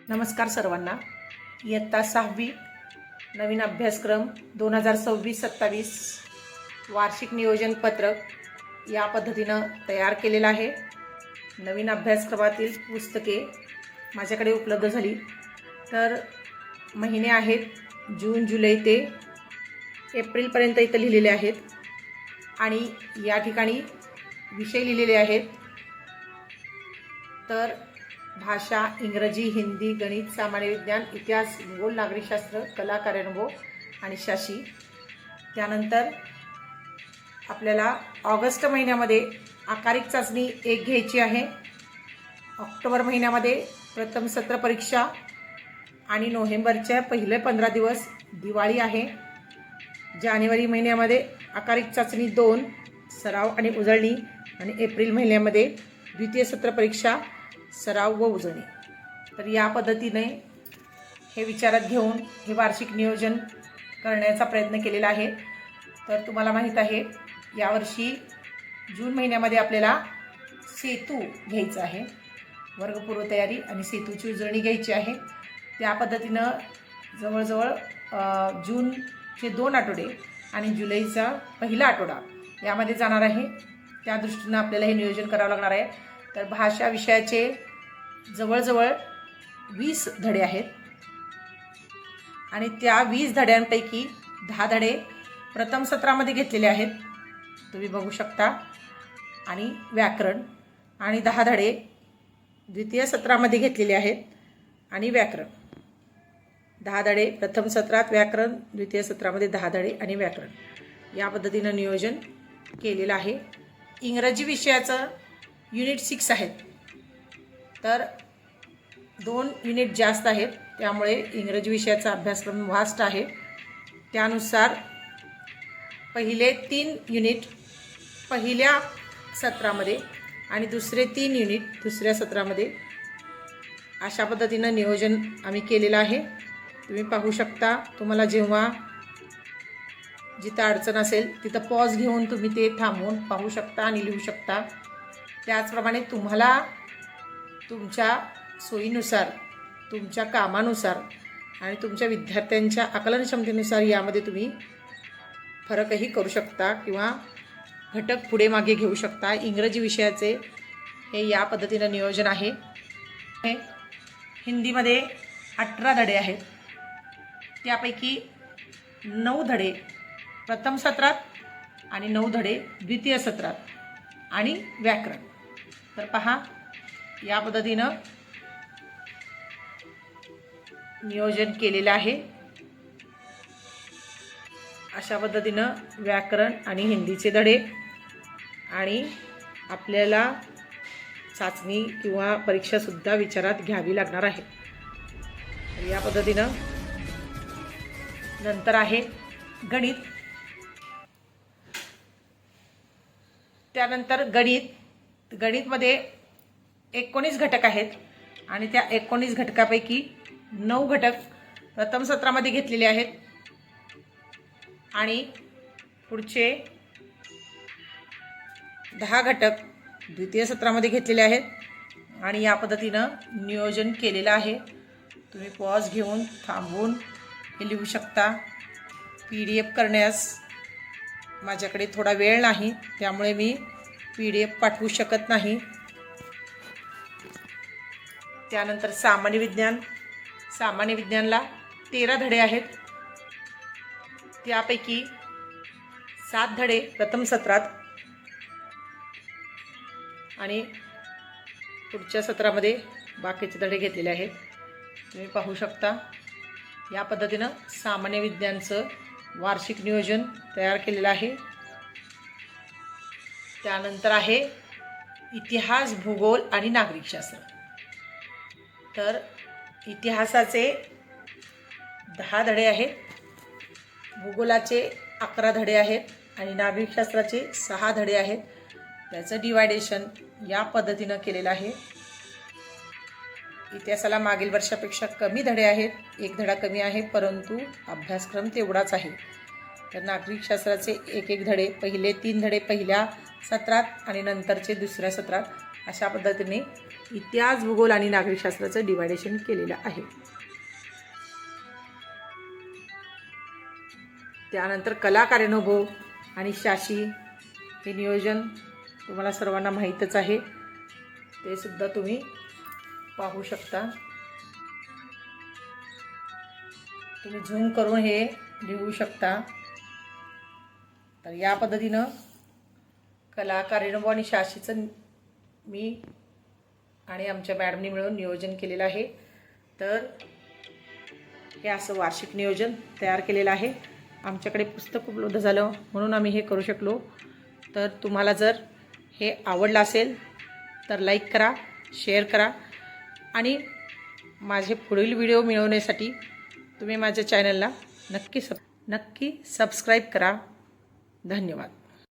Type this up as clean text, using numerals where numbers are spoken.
नमस्कार सर्वांना। इयत्ता 6वी नवीन अभ्यासक्रम 2026-27 वार्षिक नियोजन पत्रक या पद्धतीनं तयार केलेलं आहे। नवीन अभ्यासक्रमातील पुस्तके माझ्याकडे उपलब्ध झाली। तर महिने आहेत जून, जुलै ते एप्रिलपर्यंत इथं लिहिलेले आहेत आणि या ठिकाणी विषय लिहिलेले आहेत। तर भाषा, इंग्रजी, हिंदी, गणित, सामान्य विज्ञान, इतिहास, भूगोल, नागरिकशास्त्र, कला, कार्यानुभव आणि शाशी। त्यानंतर आपल्याला ऑगस्ट महिन्यामध्ये आकारिक चाचणी 1 घ्यायची आहे। ऑक्टोबर महिन्यामध्ये प्रथम सत्र परीक्षा आणि नोव्हेंबरच्या पहिले 15 दिवस दिवाळी आहे। जानेवारी महिन्यामध्ये आकारिक चाचणी 2 सराव आणि उजळणी आणि एप्रिल महिन्यामध्ये द्वितीय सत्र परीक्षा सराव व उजळणी। तर या पद्धतीने हे विचारात घेऊन हे वार्षिक नियोजन करण्याचा प्रयत्न केलेला आहे। तर तुम्हाला माहीत आहे यावर्षी जून महिन्यामध्ये आपल्याला सेतू घ्यायचा आहे, वर्गपूर्व तयारी आणि सेतूची उजळणी घ्यायची आहे। त्या पद्धतीनं जवळजवळ जूनचे 2 आठवडे आणि जुलैचा पहिला आठवडा यामध्ये जाणार आहे। त्या दृष्टीनं आपल्याला हे नियोजन करावं लागणार आहे। तर भाषा विषयाचे जवळजवळ 20 धडे आहेत आणि त्या 20 धड्यांपैकी 10 धडे प्रथम सत्रामध्ये घेतलेले आहेत, तुम्ही बघू शकता, आणि व्याकरण, आणि 10 धडे द्वितीय सत्रामध्ये घेतलेले आहेत आणि व्याकरण। 10 धडे प्रथम सत्रात व्याकरण, द्वितीय सत्रामध्ये 10 धडे आणि व्याकरण। या पद्धतीनं नियोजन केलेलं आहे। इंग्रजी विषयाचं युनिट 6 आहेत, तर 2 युनिट जास्त आहेत, त्यामुळे इंग्रजी विषयाचा अभ्यासक्रम वास्ट आहे। त्यानुसार पहिले 3 युनिट पहिल्या सत्रामध्ये आणि दुसरे 3 युनिट दुसऱ्या सत्रामध्ये, अशा पद्धतीनं नियोजन आम्ही केलेलं आहे। तुम्ही पाहू शकता। तुम्हाला जेव्हा जिथं अडचण असेल तिथं पॉज घेऊन तुम्ही ते थांबवून पाहू शकता आणि लिहू शकता। त्याचप्रमाणे तुम्हाला तुमच्या सोयीनुसार, तुमच्या कामानुसार आणि तुमच्या विद्यार्थ्यांच्या आकलन क्षमतेनुसार यामध्ये तुम्ही फरकही करू शकता किंवा घटक पुढे मागे घेऊ शकता। इंग्रजी विषयाचे हे या पद्धतीनं नियोजन आहे। हिंदीमध्ये 18 धडे आहेत, त्यापैकी 9 धडे प्रथम सत्रात आणि 9 धडे द्वितीय सत्रात आणि व्याकरण। तर पहा, या पद्धतीनं नियोजन केलेलं आहे। अशा पद्धतीनं व्याकरण आणि हिंदीचे धडे आणि आपल्याला चाचणी किंवा परीक्षासुद्धा विचारात घ्यावी लागणार आहे। तर या पद्धतीनं नंतर आहे गणित। त्यानंतर गणितमध्ये 19 घटक आहेत आणि त्या 19 घटकापैकी 9 घटक प्रथम सत्रामध्ये घेतलेले आहेत आणि पुढचे 10 घटक द्वितीय सत्रामध्ये घेतलेले आहेत आणि या पद्धतीनं नियोजन केलेलं आहे। तुम्ही पॉज घेऊन थांबवून हे लिहू शकता। PDF करण्यास माझ्याकडे थोडा वेळ नाही, त्यामुळे मी PDF पाठवू शकत नाही। त्यानंतर सामान्य विज्ञानला 13 धडे आहेत, त्यापैकी 7 धडे प्रथम सत्रात आणि पुढच्या सत्रामध्ये बाकीचे धडे घेतलेले आहेत, तुम्ही पाहू शकता। या पद्धतीनं सामान्य विज्ञानचं वार्षिक नियोजन तयार केलेलं आहे। त्यानंतर आहे इतिहास, भूगोल आणि नागरिकशास्त्र। तर इतिहासाचे 10 धडे आहेत, भूगोलाचे 11 धडे आहेत आणि नागरिकशास्त्राचे 6 धडे आहेत। त्याचं डिवायडेशन या पद्धतीनं केलेलं आहे। इतिहासाला मागील वर्षापेक्षा कमी धडे आहेत, 1 धडा कमी आहे, परंतु अभ्यासक्रम तेवढाच आहे। तर नागरिकशास्त्राचे एक एक धडे, पहिले 3 धडे पहिल्या सत्रात आणि नंतरचे दुसऱ्या सत्रात, अशा पद्धतीने इतिहास, भूगोल आणि नागरिकशास्त्राचं डिवायडेशन केलेलं आहे. त्यानंतर कला, कार्यानुभव आणि शाशी हे नियोजन तुम्हाला सर्वांना माहीतच आहे, ते सुद्धा तुम्ही पाहू शकता. तुम्ही झूम करून हे लिहू शकता. तर या पद्धतीनं कला, कार्यानुभव आणि शाशीचं मी आणि आमच्या मॅडमनी मिळून नियोजन केलेलं आहे. तर हे असं वार्षिक नियोजन तयार केलेलं आहे. आमच्याकडे पुस्तक उपलब्ध झालं म्हणून आम्ही हे करू शकलो. तर तुम्हाला जर हे आवडलं असेल तर लाईक करा, शेअर करा आणि माझे पुढील व्हिडिओ मिळवण्यासाठी तुम्ही माझ्या चॅनलला नक्की सबस्क्राईब करा. धन्यवाद.